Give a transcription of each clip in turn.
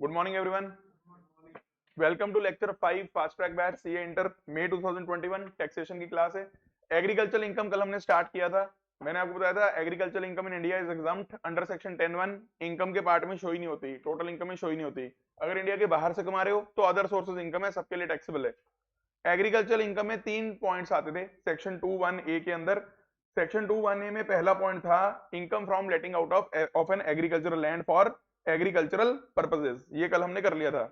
Good morning, everyone. Welcome to lecture 5 fast track batch CA inter May 2021 taxation की class है। Agricultural income कल हमने start किया था। मैंने आपको बताया था agricultural income in India is exempt under section 10(1). Income के पार्ट में शो ही नहीं होती, टोटल इनकम में शो ही नहीं होती। अगर इंडिया के बाहर से कमा रहे हो तो अदर सोर्सेज इनकम है, सबके लिए टैक्सेबल है। एग्रीकल्चरल इनकम में 3 पॉइंट्स आते थे सेक्शन 2(1)(a) के अंदर। सेक्शन 2(1)(a) में पहला पॉइंट था income from letting out of an agricultural land for agricultural purposes, ये कल हमने कर लिया था।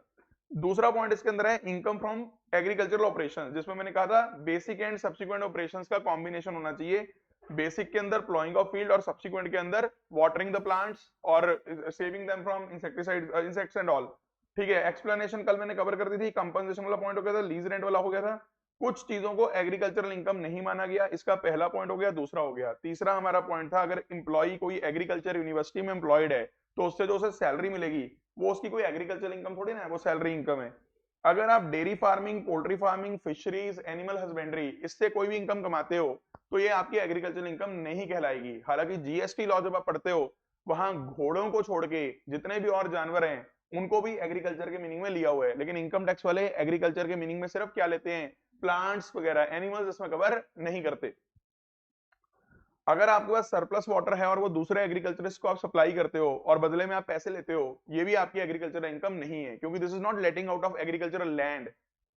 दूसरा पॉइंट इसके अंदर है इनकम फ्रॉम एग्रीकल्चरल ऑपरेशन, जिसमें मैंने कहा था बेसिक एंड सब्सिक्वेंट ऑपरेशंस का कॉम्बिनेशन होना चाहिए। बेसिक के अंदर प्लॉइंग ऑफ फील्ड और सब्सिक्वेंट के अंदर वाटरिंग द प्लांट्स और saving them from insecticide insects and all. ठीक है, एक्सप्लेनेशन कल मैंने कवर कर दी थी। कंपनसेशन वाला पॉइंट हो गया था, लीज रेंट वाला हो गया था। कुछ चीजों को एग्रीकल्चरल इनकम नहीं माना गया, इसका पहला पॉइंट हो गया। दूसरा हो गया, तीसरा हमारा पॉइंट था अगर इंप्लॉई कोई एग्रीकल्चर यूनिवर्सिटी में एम्प्लॉयड है तो उससे जो उसे सैलरी मिलेगी वो उसकी कोई एग्रीकल्चरल इनकम थोड़ी ना है, वो सैलरी इनकम है। अगर आप dairy farming, poultry farming, fisheries, animal husbandry इससे कोई भी इनकम कमाते हो तो ये आपकी एग्रीकल्चरल इनकम नहीं कहलाएगी। हालांकि जीएसटी लॉ जब आप पढ़ते हो वहां घोड़ों को छोड़ के जितने भी और जानवर हैं उनको भी एग्रीकल्चर के मीनिंग में लिया हुआ है, लेकिन इनकम टैक्स वाले एग्रीकल्चर के मीनिंग में सिर्फ क्या लेते हैं, प्लांट्स वगैरह, एनिमल्स इसमें कवर नहीं करते। अगर आपके पास सरप्लस वाटर है और वो दूसरे एग्रीकल्चरिस्ट को आप सप्लाई करते हो और बदले में आप पैसे लेते हो, ये भी आपकी एग्रीकल्चरल इनकम नहीं है, क्योंकि this is not letting out of agricultural land.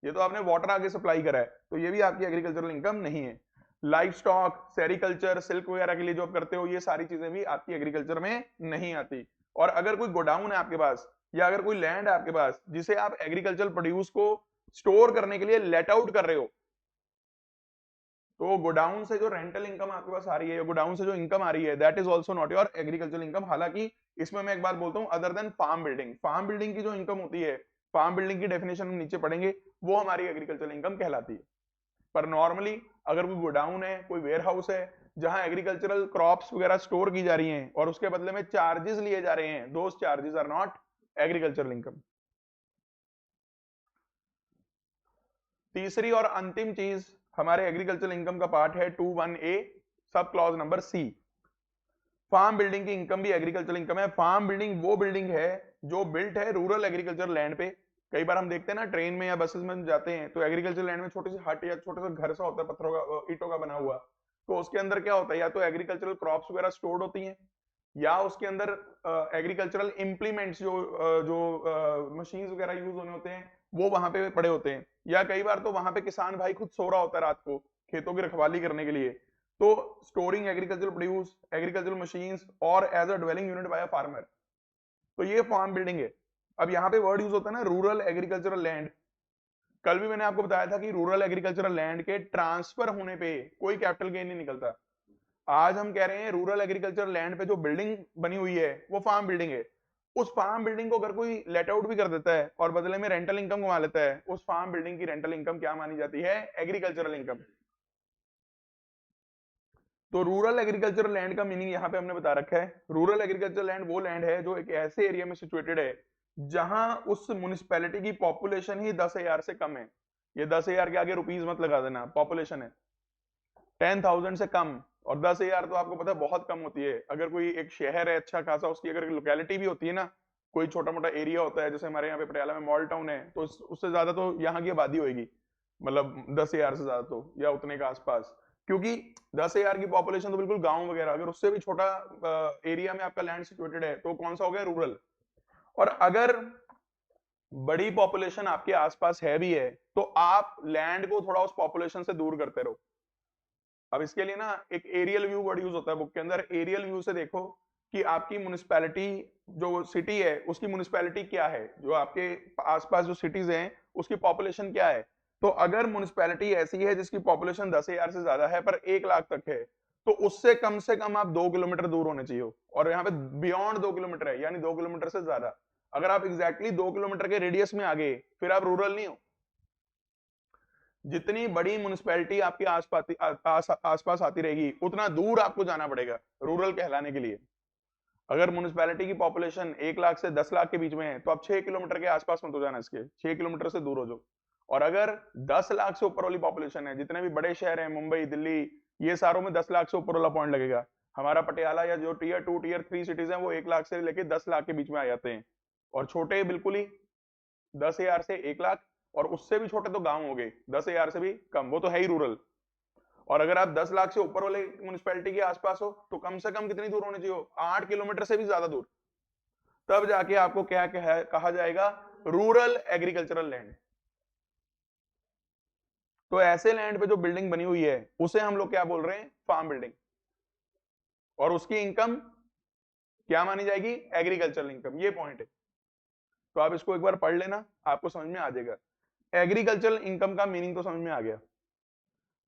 ये तो आपने वाटर आगे सप्लाई करा है, तो ये भी आपकी एग्रीकल्चरल इनकम नहीं है। लाइफ स्टॉक, सेरिकल्चर, सिल्क वगैरह के लिए जो आप करते हो, ये सारी चीजें भी आपकी एग्रीकल्चर में नहीं आती। और अगर कोई गोडाउन है आपके पास या अगर कोई लैंड है आपके पास जिसे आप एग्रीकल्चर प्रोड्यूस को स्टोर करने के लिए लेट आउट कर रहे हो, तो गोडाउन से जो रेंटल इनकम आपके पास आ रही है, गोडाउन से जो इनकम आ रही है, that is also not your agricultural income. हालांकि इसमें मैं एक बात बोलता हूं, अदर देन फार्म बिल्डिंग की जो इनकम होती है, फार्म बिल्डिंग की डेफिनेशन हम नीचे पढ़ेंगे, वो हमारी एग्रीकल्चरल इनकम कहलाती है। पर नॉर्मली अगर कोई गोडाउन है, कोई वेयर हाउस है जहां एग्रीकल्चरल क्रॉप्स वगैरह स्टोर की जा रही हैं और उसके बदले में चार्जेस लिए जा रहे हैं, those charges are not agricultural income. तीसरी और अंतिम चीज हमारे एग्रीकल्चरल इनकम का पार्ट है 2(1)(a) sub clause number C. Farm building की इनकम भी एग्रीकल्चरल इनकम है। फार्म बिल्डिंग वो बिल्डिंग है जो बिल्ट है रूरल एग्रीकल्चर लैंड पे। कई बार हम देखते हैं ना ट्रेन में या बसेस में जाते हैं तो एग्रीकल्चर लैंड में छोटी सी हट या छोटा सा घर सा होता है, पत्थरों का, ईंटों का बना हुआ। तो उसके अंदर क्या होता है, या तो एग्रीकल्चरल क्रॉप्स वगैरह स्टोर्ड होती हैं या उसके अंदर एग्रीकल्चरल इंप्लीमेंट्स जो मशीन्स वगैरह यूज होने होते हैं वो वहां पे पड़े होते हैं। या कई बार तो वहां पे किसान भाई खुद सो रहा होता है रात को खेतों की रखवाली करने के लिए। तो storing agricultural produce, agricultural machines और as a dwelling unit by a farmer, तो ये फार्म बिल्डिंग है। अब यहाँ पे वर्ड यूज होता है ना रूरल एग्रीकल्चरल लैंड। कल भी मैंने आपको बताया था कि रूरल एग्रीकल्चरल लैंड के ट्रांसफर होने पे कोई कैपिटल गेन नहीं निकलता। आज हम कह रहे हैं रूरल एग्रीकल्चर लैंड पे जो बिल्डिंग बनी हुई है वो फार्म बिल्डिंग है। उस फार्म बिल्डिंग को अगर कोई लेट आउट भी कर देता है और बदले में रेंटल इनकम कमा लेता है, उस फार्म बिल्डिंग की रेंटल इनकम क्या मानी जाती है, एग्रीकल्चरल इनकम। तो रूरल एग्रीकल्चर लैंड का मीनिंग यहाँ पे हमने बता रखा है। रूरल एग्रीकल्चर लैंड वो लैंड है जो एक ऐसे एरिया में सिचुएटेड है जहां उस म्युनिसिपैलिटी की पॉपुलेशन ही 10,000 से कम है। ये 10,000 के आगे रुपीज मत लगा देना, पॉपुलेशन है 10,000 से कम। और 10,000 तो आपको पता है बहुत कम होती है। अगर कोई एक शहर है अच्छा खासा, उसकी अगर लोकेलिटी भी होती है ना, कोई छोटा मोटा एरिया होता है, जैसे हमारे यहाँ पे पटियाला में मॉल टाउन है, तो उससे ज्यादा तो यहाँ की आबादी होगी, मतलब 10,000 से ज्यादा तो या उतने के आसपास। क्योंकि 10,000 की पॉपुलेशन तो बिल्कुल गांव वगैरह, अगर उससे भी छोटा एरिया में आपका लैंड सिचुएटेड है तो कौन सा हो गया, रूरल। और अगर बड़ी पॉपुलेशन आपके आसपास है भी है तो आप लैंड को थोड़ा उस पॉपुलेशन से दूर करते रहो। अब इसके लिए ना एक एरियल व्यू वर्ड यूज होता है बुक के अंदर। एरियल व्यू से देखो कि आपकी म्युनिसिपैलिटी जो सिटी है उसकी म्युनिसिपैलिटी क्या है, जो आपके आसपास जो सिटीज हैं उसकी पॉपुलेशन क्या है। तो अगर म्युनिसिपैलिटी ऐसी है जिसकी पॉपुलेशन 10,000 से ज्यादा है पर 1 लाख तक है, तो उससे कम से कम आप 2 किलोमीटर दूर होने चाहिए। और यहाँ पे बियॉन्ड 2 किलोमीटर है, यानी 2 किलोमीटर से ज्यादा। अगर आप एग्जैक्टली 2 किलोमीटर के रेडियस में आ गए फिर आप रूरल नहीं हो। जितनी बड़ी म्युनिसिपैलिटी आपके आसपास आती रहेगी उतना दूर आपको जाना पड़ेगा रूरल कहलाने के लिए। अगर म्युनिसिपैलिटी की पॉपुलेशन 1 लाख से 10 लाख के बीच में है तो आप 6 किलोमीटर के आसपास मत हो जाना, इसके 6 किलोमीटर से दूर हो जाओ। और अगर 10 लाख से ऊपर वाली पॉपुलेशन है, जितने भी बड़े शहर हैं, मुंबई, दिल्ली, ये सारों में 10 लाख से ऊपर वाला पॉइंट लगेगा। हमारा पटियाला या जो टीयर 2 टीयर 3 सिटीज हैं वो 1 लाख से लेके 10 लाख के बीच में आ जाते हैं। और छोटे बिल्कुल ही 10,000 से 1 लाख, और उससे भी छोटे तो गांव हो गए, 10,000 से भी कम, वो तो है ही रूरल। और अगर आप 10 लाख से ऊपर वाले म्यूनिसिपैलिटी के आसपास हो तो कम से कम कितनी दूर होने चाहिए, 8 किलोमीटर से भी ज्यादा दूर, तब जाके आपको क्या कहा जाएगा, रूरल एग्रीकल्चरल लैंड। तो ऐसे लैंड पे जो बिल्डिंग बनी हुई है उसे हम लोग क्या बोल रहे हैं, फार्म बिल्डिंग, और उसकी इनकम क्या मानी जाएगी, एग्रीकल्चरल इनकम। ये पॉइंट है, तो आप इसको एक बार पढ़ लेना, आपको समझ में आ जाएगा। एग्रीकल्चरल इनकम का मीनिंग तो समझ में आ गया।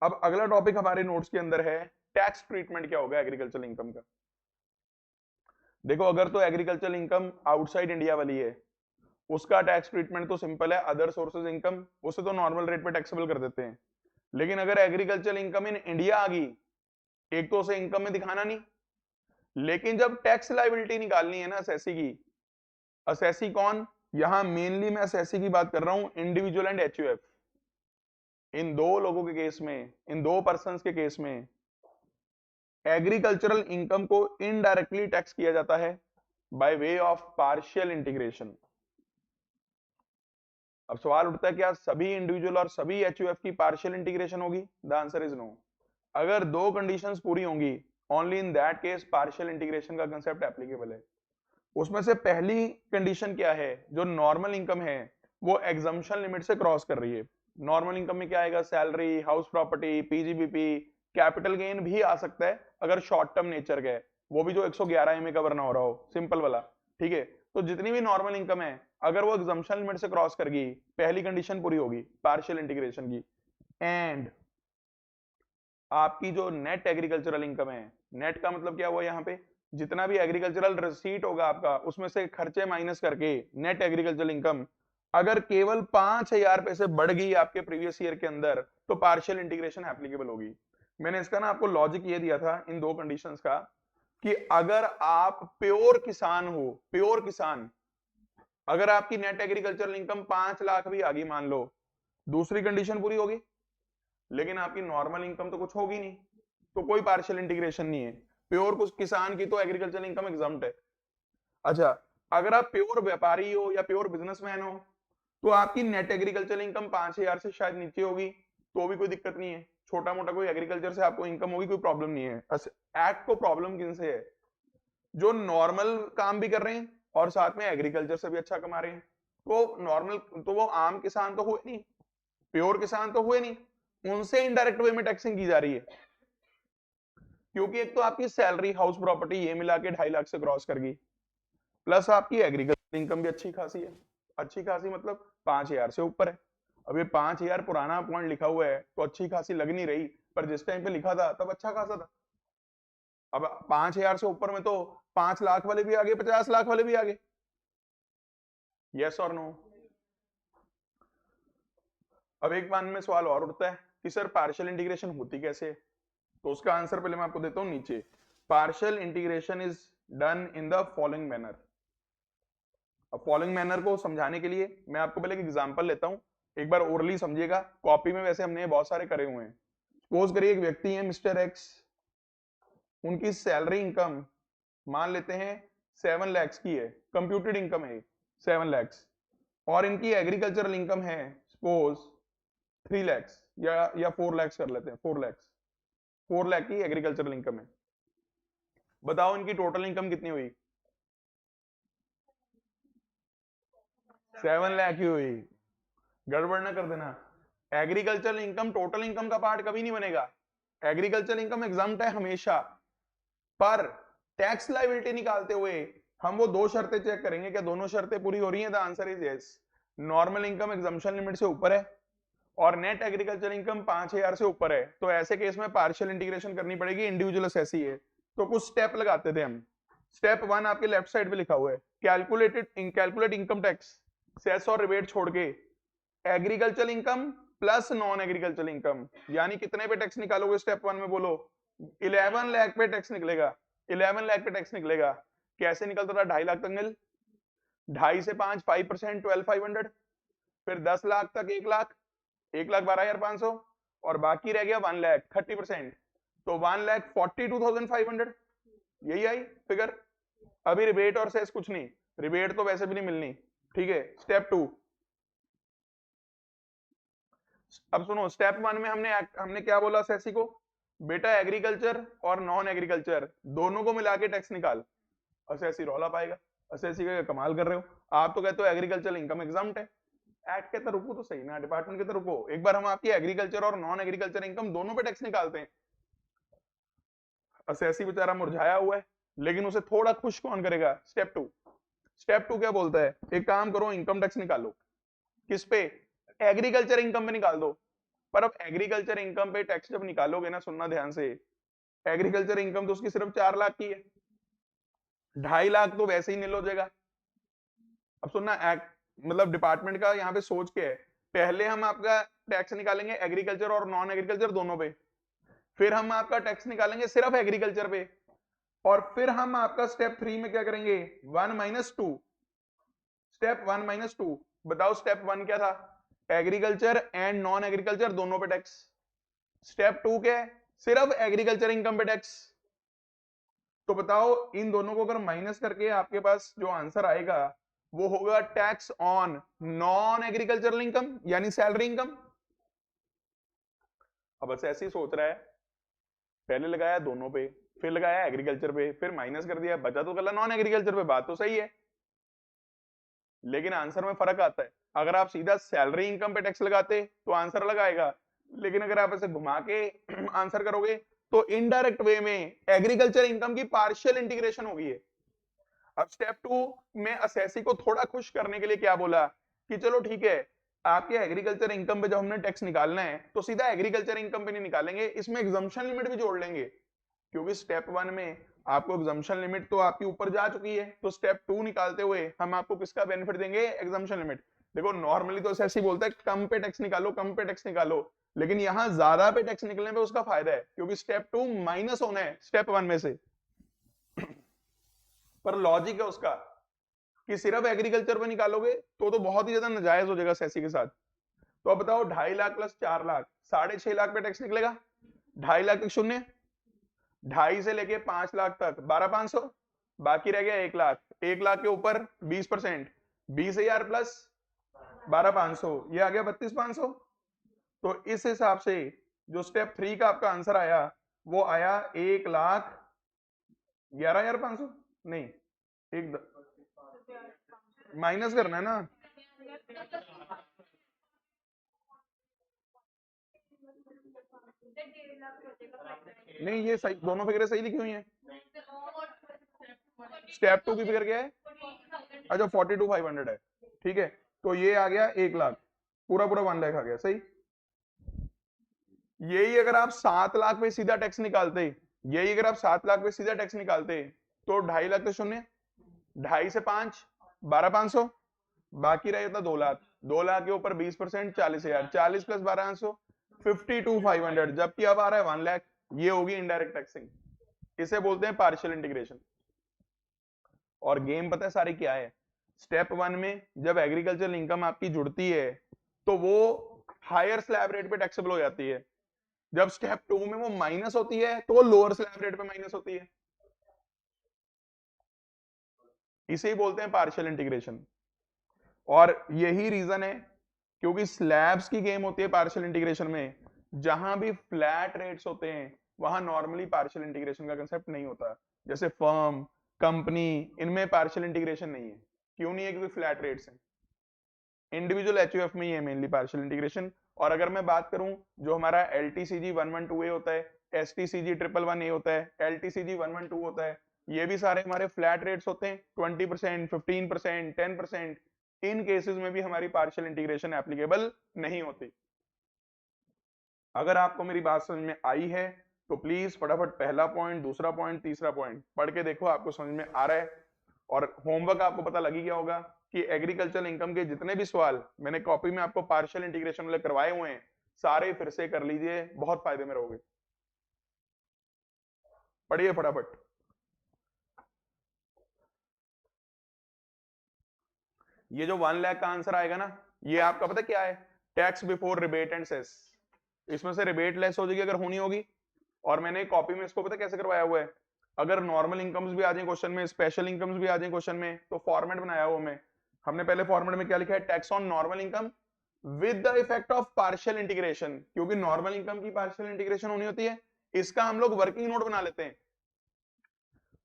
अब अगला टॉपिक हमारे नोट्स के अंदर है, टैक्स ट्रीटमेंट क्या होगा एग्रीकल्चरल इनकम का। देखो, अगर तो एग्रीकल्चरल इनकम आउटसाइड इंडिया वाली है, उसका टैक्स ट्रीटमेंट तो सिंपल है, अदर सोर्सेज इनकम, उसे तो नॉर्मल रेट पे टैक्सेबल कर देते हैं। लेकिन अगर एग्रीकल्चरल इनकम इन इंडिया आ गई, एक तो उसे इनकम में दिखाना नहीं, लेकिन जब टैक्स लायबिलिटी निकालनी है ना असेसी की, असेसी कौन, यहां मेनली मैं असेसी की बात कर रहा हूं, इंडिविजुअल एंड एचयूएफ, इन दो लोगों के केस में, इन दो पर्संस के केस में एग्रीकल्चरल इनकम को इनडायरेक्टली टैक्स किया जाता है by way of partial integration. अब सवाल उठता है, क्या सभी इंडिविजुअल और सभी एचयूएफ की पार्शियल इंटीग्रेशन होगी? The answer is no. अगर दो कंडीशंस पूरी होंगी, only in that case partial integration का कंसेप्ट एप्लीकेबल है। उसमें से पहली कंडीशन क्या है, जो नॉर्मल इनकम है वो एग्जम्पशन लिमिट से क्रॉस कर रही है। नॉर्मल इनकम में क्या आएगा, salary, house property, PGBP, capital gain भी आ सकता है अगर शॉर्ट टर्म नेचर का है, वो भी जो 111 एमए का भरना हो रहा हो, सिंपल वाला, ठीक है। तो जितनी भी नॉर्मल इनकम है, अगर वो एग्जम्पशन लिमिट से क्रॉस कर गई, पहली कंडीशन पूरी होगी पार्शियल इंटीग्रेशन की। एंड आपकी जो नेट एग्रीकल्चरल इनकम है, नेट का मतलब क्या हुआ, यहाँ पे जितना भी एग्रीकल्चरल रिसीट होगा आपका, उसमें से खर्चे माइनस करके नेट एग्रीकल्चरल इनकम अगर केवल 5,000 रुपए से बढ़ गई आपके प्रीवियस ईयर के अंदर, तो पार्शियल इंटीग्रेशन एप्लीकेबल होगी। मैंने इसका ना आपको लॉजिक ये दिया था इन दो कंडीशंस का, कि अगर आप प्योर किसान हो, प्योर किसान, अगर आपकी नेट एग्रीकल्चरल इनकम 5 लाख भी आ गई मान लो, दूसरी कंडीशन पूरी होगी, लेकिन आपकी नॉर्मल इनकम तो कुछ होगी नहीं, तो कोई पार्शियल इंटीग्रेशन नहीं है। प्योर कुछ किसान की तो एग्रीकल्चरल इनकम एग्जम्प्ट है। अच्छा, अगर आप प्योर व्यापारी हो या प्योर बिजनेसमैन हो, तो आपकी नेट एग्रीकल्चरल इनकम 5,000 से शायद नीचे होगी, तो भी कोई दिक्कत नहीं है। छोटा मोटा कोई एग्रीकल्चर से आपको इनकम होगी, कोई प्रॉब्लम नहीं है। एक्ट को प्रॉब्लम किन से है, जो नॉर्मल काम भी कर रहे हैं और साथ में एग्रीकल्चर से भी अच्छा कमा रहे हैं। तो नॉर्मल तो वो आम किसान तो हुए नहीं, प्योर किसान तो हुए नहीं, उनसे इनडायरेक्ट वे में टैक्सिंग की जा रही है। क्योंकि एक तो आपकी सैलरी, हाउस प्रॉपर्टी, ये मिला के 2.5 लाख से क्रॉस कर गई, प्लस आपकी एग्रीकल्चर इनकम भी अच्छी खासी है। अच्छी खासी मतलब 5,000 से ऊपर है। अब ये 5,000 पुराना पॉइंट लिखा हुआ है तो अच्छी खासी लग नहीं रही, पर जिस टाइम पे लिखा था तब अच्छा खासा था। अब 5,000 से ऊपर में तो 5 लाख वाले भी आगे, 50 लाख वाले भी आगे। यस और नो? अब एक मन में सवाल और उठता है कि सर पार्शियल इंटीग्रेशन होती कैसे है? तो उसका आंसर पहले मैं आपको देता हूं नीचे। Partial integration is done in the following manner. अब फॉलोइंग मैनर को समझाने के लिए मैं आपको पहले एक एग्जांपल लेता हूं, एक बार ओरली समझिएगा। कॉपी में वैसे हमने बहुत सारे करे हुए हैं। सपोज करिए एक व्यक्ति है मिस्टर एक्स, उनकी सैलरी इनकम मान लेते हैं 7 लाख की है, कंप्यूटेड इनकम है 7 लाख, और इनकी एग्रीकल्चरल इनकम है सपोज 3 लाख या 4 लाख कर लेते हैं, 4 लाख की एग्रीकल्चरल इनकम है। बताओ इनकी टोटल इनकम कितनी हुई? 7 लाख ही हुई। गड़बड़ ना कर देना, एग्रीकल्चरल इनकम टोटल इनकम का पार्ट कभी नहीं बनेगा। एग्रीकल्चरल इनकम एग्जाम्प्ट है हमेशा, पर टैक्स लायबिलिटी निकालते हुए हम वो दो शर्तें चेक करेंगे, क्या दोनों शर्तें पूरी हो रही हैं? The answer is yes. Normal income exemption limit से ऊपर है और नेट एग्रीकल्चर इनकम 5,000 से ऊपर है, तो ऐसे केस में पार्शियल इंटीग्रेशन करनी पड़ेगी, इंडिविजुअल असेसी है। तो कुछ स्टेप लगाते थे हम। स्टेप 1 आपके लेफ्ट साइड पे लिखा हुआ है, कैलकुलेट इनकम टैक्स, सेस और रिबेट छोड़ के agriculture income plus non agriculture income, यानी कितने पे टैक्स निकालोगे स्टेप 1 में? बोलो 11 लाख पे टैक्स निकलेगा। 11 लाख पे टैक्स निकलेगा। कैसे निकलता था? 2.5 लाख तक मिल, 2.5 से 5 5%, 12,500, फिर 10 लाख तक 1 लाख, 1,12,500, और बाकी रह गया 1 लाख, 30%, तो 1,42,500, यही आई फिगर। अभी रिबेट और सेस कुछ नहीं, रिबेट तो वैसे भी नहीं मिलनी, ठीक है। स्टेप 2, अब सुनो, स्टेप 1 में हमने क्या बोला सेसी को, बेटा एग्रीकल्चर और नॉन एग्रीकल्चर दोनों को मिला के टैक्स निकाल। असेसी रौला पाएगा, असेसी का कमाल कर रहे हो आप, तो कहते हो एग्रीकल्चर इनकम एग्जाम्प्ट है। एक्ट कहता रुको तो सही ना, डिपार्टमेंट कहता रुको, एक बार हम आपकी एग्रीकल्चर और नॉन एग्रीकल्चर इनकम दोनों पे टैक्स निकालते हैं। असेसी बेचारा मुरझाया हुआ है, लेकिन उसे थोड़ा खुश कौन करेगा, स्टेप 2। स्टेप 2 क्या बोलता है, एक काम करो, इनकम टैक्स निकालो। किस पे, एग्रीकल्चर इनकम पे निकाल दो। पर अब एग्रीकल्चर इनकम पे टैक्स जब निकालोगे ना, सुनना ध्यान से, एग्रीकल्चर इनकम तो उसकी सिर्फ 4 लाख की है, 2.5 लाख तो वैसे ही निल हो जाएगा। अब सुनना, मतलब डिपार्टमेंट का यहाँ पे सोच के है, पहले हम आपका टैक्स निकालेंगे एग्रीकल्चर और नॉन एग्रीकल्चर दोनों पे, फिर हम आपका टैक्स निकालेंगे सिर्फ एग्रीकल्चर पे, और फिर हम आपका स्टेप 3 में क्या करेंगे, 1 - 2। स्टेप 1 - 2, बताओ स्टेप 1 क्या था, एग्रीकल्चर एंड नॉन एग्रीकल्चर दोनों पे टैक्स। स्टेप 2 क्या है, सिर्फ एग्रीकल्चर इनकम पे टैक्स। तो बताओ इन दोनों को अगर माइनस करके आपके पास जो आंसर आएगा वो होगा tax on non agricultural income, यानी सैलरी इनकम। अब बस ऐसे ही सोच रहा है, पहले लगाया दोनों पे, फिर लगाया एग्रीकल्चर पे, फिर माइनस कर दिया, बचा तो गला नॉन एग्रीकल्चर पे, बात तो सही है, लेकिन आंसर में फर्क आता है। अगर आप सीधा सैलरी इनकम पे टैक्स लगाते तो आंसर अलग आएगा, लेकिन अगर आप ऐसे घुमा के आंसर करोगे तो इनडायरेक्ट वे में एग्रीकल्चर इनकम की पार्शियल इंटीग्रेशन होगी है। अब स्टेप 2 में असेसी को थोड़ा खुश करने के लिए क्या बोला कि चलो ठीक है, आपके एग्रीकल्चर इनकम पे जब हमने टैक्स निकालना है तो सीधा एग्रीकल्चर इनकम पे नहीं निकालेंगे, इसमें एग्जम्पशन लिमिट भी जोड़ लेंगे, क्योंकि स्टेप 1 में आपको एग्जम्पशन लिमिट तो आपकी ऊपर जा चुकी है, तो स्टेप 2 निकालते हुए हम आपको किसका बेनिफिट देंगे, एग्जम्पशन लिमिट। देखो नॉर्मली तो ऐसे ही बोलता है कम पे टैक्स निकालो, कम पे टैक्स निकालो, लेकिन यहां ज्यादा पे टैक्स निकलने पे उसका फायदा है, क्योंकि स्टेप 2 माइनस होना है स्टेप 1 में से। पर लॉजिक है उसका कि सिर्फ एग्रीकल्चर पे निकालोगे तो बहुत ही ज्यादा नाजायज हो जाएगा सेसी के साथ। तो अब बताओ 2.5 लाख प्लस 4 लाख, 6.5 लाख पे टैक्स निकलेगा, 2.5 लाख तक शून्य, 2.5 से लेके 5 लाख तक 12,500, बाकी रह गया 1 लाख, 1 लाख के ऊपर 20%, 20,000 प्लस 12,500, ये आ गया 32,500। तो इस हिसाब से जो स्टेप 3 का आपका आंसर आया वो आया 1,11,500, नहीं, एक माइनस करना है ना, नहीं ये सही, दोनों फिगरें सही लिखी हुई हैं। स्टेप 2 की फिगर क्या है, अच्छा 42,500 है, ठीक है, तो ये आ गया 1 लाख, पूरा पूरा 1 लाख आ गया, सही। यही अगर आप 7 लाख पे सीधा टैक्स निकालते, यही अगर आप 7 लाख पे सीधा टैक्स निकालते तो 2.5 लाख तो शून्य, 2.5 से 5 12,500, बाकी रह जाता 2 लाख, 2 लाख के ऊपर 20%, 40,000, 40 प्लस 12,500 52,500, जबकि अब आ रहा है 1 लाख। ये होगी इनडायरेक्ट टैक्सिंग, इसे बोलते हैं पार्शियल इंटीग्रेशन। और गेम पता है सारी क्या है, स्टेप 1 में जब एग्रीकल्चर इनकम आपकी जुड़ती है तो वो हायर स्लैब रेट पे टैक्सेबल हो जाती है, जब स्टेप 2 में वो माइनस होती है तो वो लोअर स्लैब रेट पे माइनस होती है, इसे ही बोलते हैं पार्शियल इंटीग्रेशन। और यही रीजन है क्योंकि स्लैब्स की गेम होती है पार्शियल इंटीग्रेशन में, जहां भी फ्लैट रेट्स होते हैं वहां नॉर्मली पार्शियल इंटीग्रेशन का कंसेप्ट नहीं होता, जैसे फर्म, कंपनी, इनमें पार्शियल इंटीग्रेशन नहीं है। क्यों नहीं है, क्योंकि फ्लैट रेट्स हैं। इंडिविजुअल एचयूएफ में ही है मेनली पार्शियल इंटीग्रेशन। और अगर मैं बात करूं जो हमारा LTCG 112A होता है, STCG 111A होता है, LTCG 112 होता है, ये भी सारे हमारे फ्लैट रेट्स होते हैं, 20%, 15%, 10%। इन केसेस में भी हमारी पार्शियल इंटीग्रेशन एप्लीकेबल नहीं होती। अगर आपको मेरी बात समझ में आई है तो प्लीज फटाफट पहला पॉइंट, दूसरा पॉइंट, तीसरा पॉइंट पढ़ के देखो, आपको समझ में आ रहा है। और होमवर्क आपको पता लगी गया होगा कि एग्रीकल्चर इनकम के जितने भी सवाल मैंने कॉपी में आपको पार्शियल इंटीग्रेशन वाले करवाए हुए हैं, सारे फिर से कर लीजिए, बहुत फायदे में रहोगे। पढ़िए फटाफट। ये जो 1 लाख का आंसर आएगा ना, ये आपका पता क्या है, tax before rebate and cess. इसमें से रिबेट लेस हो जाएगी अगर होनी होगी, और मैंने कॉपी में इसको पता कैसे करवाया हुआ है, अगर नॉर्मल इनकम्स भी आ जाए क्वेश्चन में, स्पेशल इनकम्स भी आ जाए क्वेश्चन में, तो फॉर्मेट बनाया हुआ हमने पहले फॉर्मेट में क्या लिखा है, tax on normal income with the effect of partial integration, क्योंकि नॉर्मल इनकम की पार्शियल इंटीग्रेशन होनी होती है, इसका हम लोग वर्किंग नोट बना लेते हैं,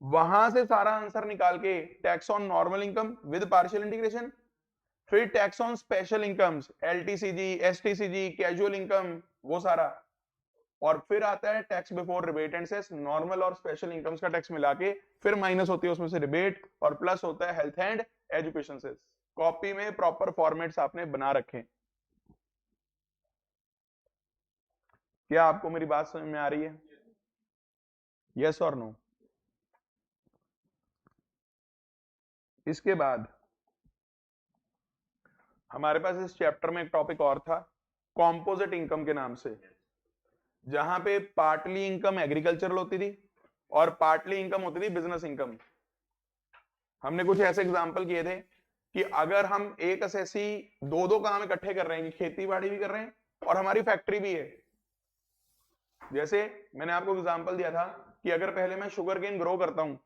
वहां से सारा आंसर निकाल के tax on normal income with partial integration, फिर tax on special incomes, LTCG, STCG, casual income, वो सारा, और फिर आता है tax before rebate and cess, normal और स्पेशल इनकम्स का टैक्स मिला के, फिर माइनस होती है उसमें से रिबेट, और प्लस होता है health and education cess. Copy में प्रॉपर फॉर्मेट्स आपने बना रखे। क्या आपको मेरी बात समझ में आ रही है? यस और नो? इसके बाद हमारे पास इस चैप्टर में एक टॉपिक और था, कॉम्पोजिट इनकम के नाम से, जहां पे पार्टली इनकम एग्रीकल्चरल होती थी और पार्टली इनकम होती थी बिजनेस इनकम। हमने कुछ ऐसे एग्जांपल किए थे कि अगर हम एक ऐसी दो काम इकट्ठे कर रहे हैं, खेती बाड़ी भी कर रहे हैं और हमारी फैक्ट्री भी है, जैसे मैंने आपको एग्जांपल दिया था कि अगर पहले मैं शुगर केन ग्रो करता हूं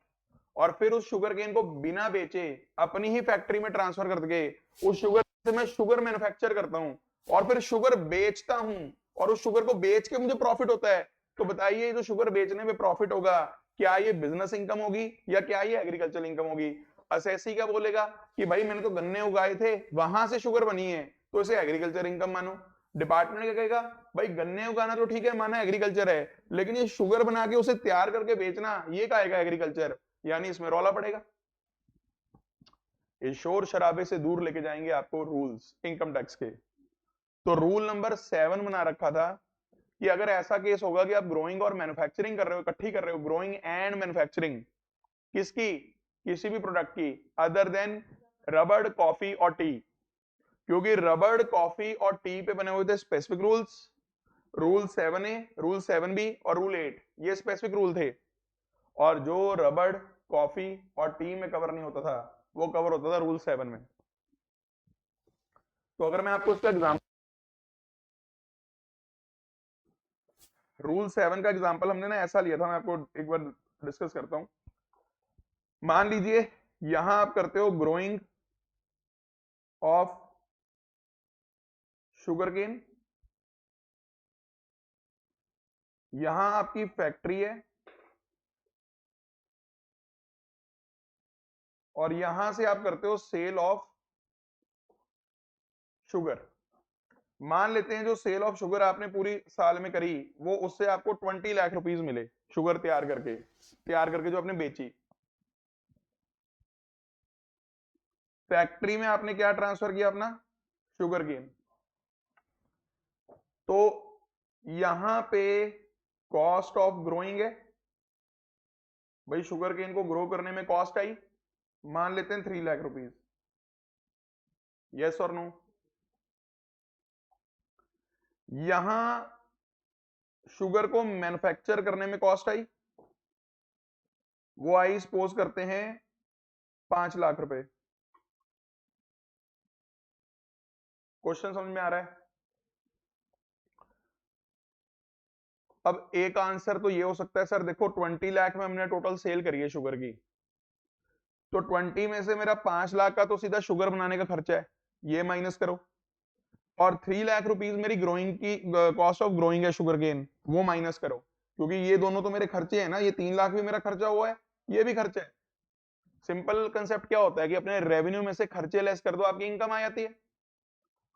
और फिर उस शुगर केन को बिना बेचे अपनी ही फैक्ट्री में ट्रांसफर करके उस शुगर से मैं शुगर मैन्युफैक्चर करता हूं और फिर शुगर बेचता हूं और उस शुगर को बेच के मुझे प्रॉफिट होता है, तो बताइए जो शुगर बेचने में प्रॉफिट होगा, क्या ये बिजनेस इनकम होगी या क्या ये एग्रीकल्चर इनकम होगी? असेसी क्या बोलेगा कि भाई मैंने तो गन्ने उगाए थे, वहां से शुगर बनी है, तो इसे एग्रीकल्चर इनकम मानो। डिपार्टमेंट क्या कहेगा, भाई गन्ने उगाना तो ठीक है, माना एग्रीकल्चर है, लेकिन ये शुगर बना के उसे तैयार करके बेचना, ये कहेगा एग्रीकल्चर, यानी इसमें रौला पड़ेगा। इस शोर शराबे से दूर लेके जाएंगे आपको रूल्स इनकम टैक्स के। तो रूल नंबर 7 बना रखा था कि अगर ऐसा केस होगा कि आप ग्रोइंग और मैन्युफैक्चरिंग कर रहे हो, इकट्ठी कर रहे हो, ग्रोइंग एंड मैन्युफैक्चरिंग, किसकी? किसी भी प्रोडक्ट की अदर देन रबड़, कॉफी और टी, क्योंकि रबड़, कॉफी और टी पे बने हुए थे specific rules, rule 7A, rule 7B और रूल 8, ये स्पेसिफिक रूल थे, और जो रबड़, कॉफी और टी में कवर नहीं होता था वो कवर होता था रूल 7 में। तो अगर मैं आपको इसका एग्जांपल, रूल 7 का एग्जांपल हमने ना ऐसा लिया था, मैं आपको एक बार डिस्कस करता हूं। मान लीजिए यहां आप करते हो ग्रोइंग ऑफ शुगर केन, यहां आपकी फैक्ट्री है और यहां से आप करते हो सेल ऑफ शुगर। मान लेते हैं जो सेल ऑफ शुगर आपने पूरी साल में करी, वो उससे आपको 20 लाख रुपीस मिले, शुगर तैयार करके जो आपने बेची। फैक्ट्री में आपने क्या ट्रांसफर किया? अपना शुगर केन। तो यहां पे कॉस्ट ऑफ ग्रोइंग है, भाई शुगर केन को ग्रो करने में कॉस्ट आई, मान लेते हैं 3 लाख रुपीस। यस और नो? यहां शुगर को मैन्युफैक्चर करने में कॉस्ट आई, वो आई सपोज करते हैं 5 लाख रुपए। क्वेश्चन समझ में आ रहा है? अब एक आंसर तो ये हो सकता है, सर देखो 20 लाख में हमने टोटल सेल करी है शुगर की, तो 20 में से मेरा 5 लाख का तो सीधा शुगर बनाने का खर्चा है, ये माइनस करो, और 3 लाख रुपीस मेरी ग्रोइंग की कॉस्ट ऑफ ग्रोइंग है शुगर केन, वो माइनस करो, क्योंकि ये दोनों तो मेरे खर्चे हैं ना, ये 3 लाख भी मेरा खर्चा हुआ है, ये भी खर्चा है। सिंपल कंसेप्ट क्या होता है कि अपने रेवेन्यू में से खर्चे लेस कर दो, आपकी इनकम आ जाती है।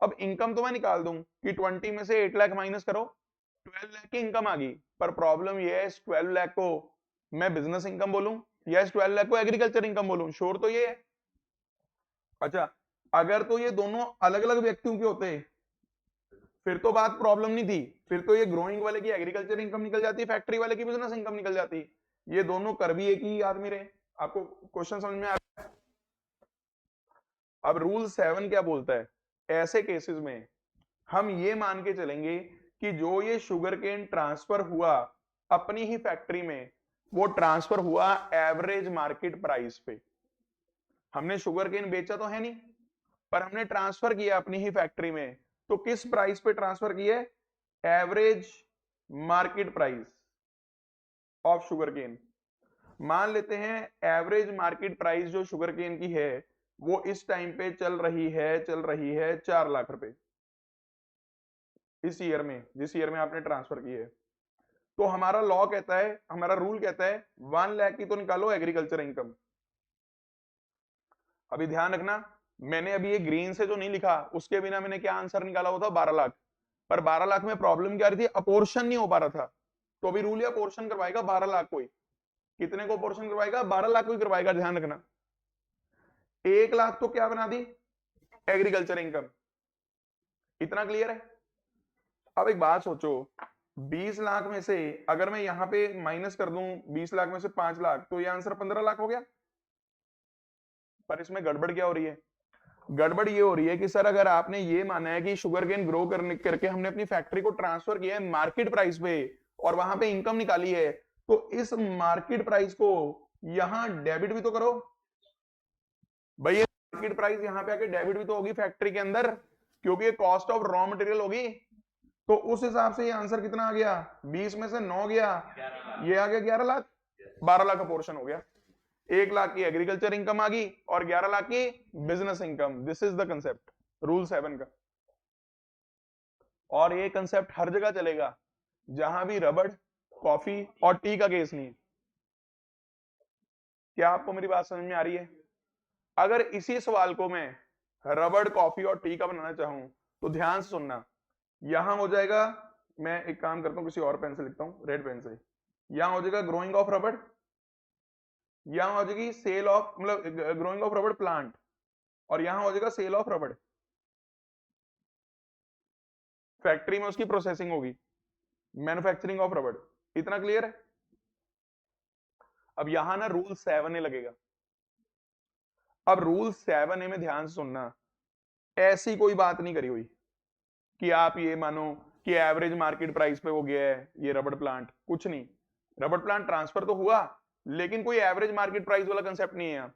अब इनकम तो मैं निकाल दूं कि 20 में से 8 लाख माइनस करो, 12 लाख की इनकम आ गई, पर प्रॉब्लम ये है इस 12 लाख को मैं बिजनेस इनकम बोलूं या इस 12 लाख को एग्रीकल्चर इनकम बोलूं? श्योर तो ये है। अच्छा, अगर तो ये दोनों अलग अलग व्यक्तियों के होते फिर तो बात प्रॉब्लम नहीं थी, फिर तो ये ग्रोइंग वाले की एग्रीकल्चर इनकम निकल जाती, फैक्ट्री वाले की बिजनेस इनकम निकल जाती, ये दोनों कर भी एक ही आदमी रहे। आपको क्वेश्चन समझ में आ रहा है? अब रूल 7 क्या बोलता है, ऐसे केसेस में हम ये मान के चलेंगे कि जो ये शुगर केन ट्रांसफर हुआ अपनी ही फैक्ट्री में, वो ट्रांसफर हुआ एवरेज मार्केट प्राइस पे। हमने शुगर केन बेचा तो है नहीं, पर हमने ट्रांसफर किया अपनी ही फैक्ट्री में, तो किस प्राइस पे ट्रांसफर किया? Average market price of sugar cane. मान लेते हैं एवरेज मार्केट प्राइस जो शुगर केन की है वो इस टाइम पे चल रही है 4 लाख रुपए इस ईयर में, जिस ईयर में आपने ट्रांसफर की है। तो हमारा लॉ कहता है, हमारा रूल कहता है 1 लाख की तो निकालो एग्रीकल्चर इनकम। अभी ध्यान रखना, मैंने अभी ये ग्रीन से जो नहीं लिखा उसके बिना मैंने क्या आंसर निकाला हुआ था 12 लाख, पर 12 लाख में प्रॉब्लम क्या रही थी, अपोर्शन नहीं हो पा रहा था। तो अभी रूल या अपोर्शन करवाएगा 12 लाख कोई, कितने को अपोर्शन करवाएगा, 12 लाख कोई करवाएगा, ध्यान रखना। 1 लाख तो क्या बना दी, एग्रीकल्चर इनकम। इतना क्लियर है। अब एक बात सोचो, 20 लाख में से अगर मैं यहां पे माइनस कर दूं 20 लाख में से 5 लाख तो ये आंसर 15 लाख हो गया। पर इसमें गड़बड़ क्या हो रही है, गड़बड़ ये हो रही है कि सर अगर आपने ये माना है कि शुगर केन ग्रो करने करके हमने अपनी फैक्ट्री को ट्रांसफर किया है मार्केट प्राइस पे और वहां पे इनकम निकाली है, तो इस मार्केट प्राइस को यहां डेबिट भी तो करो भाई। ये मार्केट प्राइस यहां पे आके डेबिट भी तो होगी फैक्ट्री के अंदर, क्योंकि ये कॉस्ट ऑफ रॉ मटेरियल होगी। तो उस हिसाब से ये आंसर कितना आ गया, 20 में से 9 गया, ये आ गया 11 लाख। 12 लाख का पोर्शन हो गया, 1 लाख की एग्रीकल्चर इनकम आ गई और 11 लाख की business income. This is the concept rule 7 का। और ये कंसेप्ट हर जगह चलेगा जहां भी रबड़, कॉफी और टी का केस नहीं है। क्या आपको मेरी बात समझ में आ रही है? अगर इसी सवाल को मैं रबड़, कॉफी और टी का बनाना चाहूं तो ध्यान से सुनना, यहां हो जाएगा, मैं एक काम करता हूं किसी और पेन से लिखता हूं, रेड पेन से। यहां हो जाएगा ग्रोइंग ऑफ रबड़, यहां हो जाएगी सेल ऑफ, मतलब ग्रोइंग ऑफ रबड़ प्लांट, और यहां हो जाएगा सेल ऑफ रबड़। फैक्ट्री में उसकी प्रोसेसिंग होगी, मैन्युफैक्चरिंग ऑफ रबड़। इतना क्लियर है? अब यहां ना रूल 7A लगेगा। अब रूल 7A में ध्यान से सुनना, ऐसी कोई बात नहीं करी हुई कि आप ये मानो कि एवरेज मार्केट प्राइस पे हो गया है ये रबड़ प्लांट, कुछ नहीं। रबड़ प्लांट ट्रांसफर तो हुआ लेकिन कोई एवरेज मार्केट प्राइस वाला कंसेप्ट नहीं है।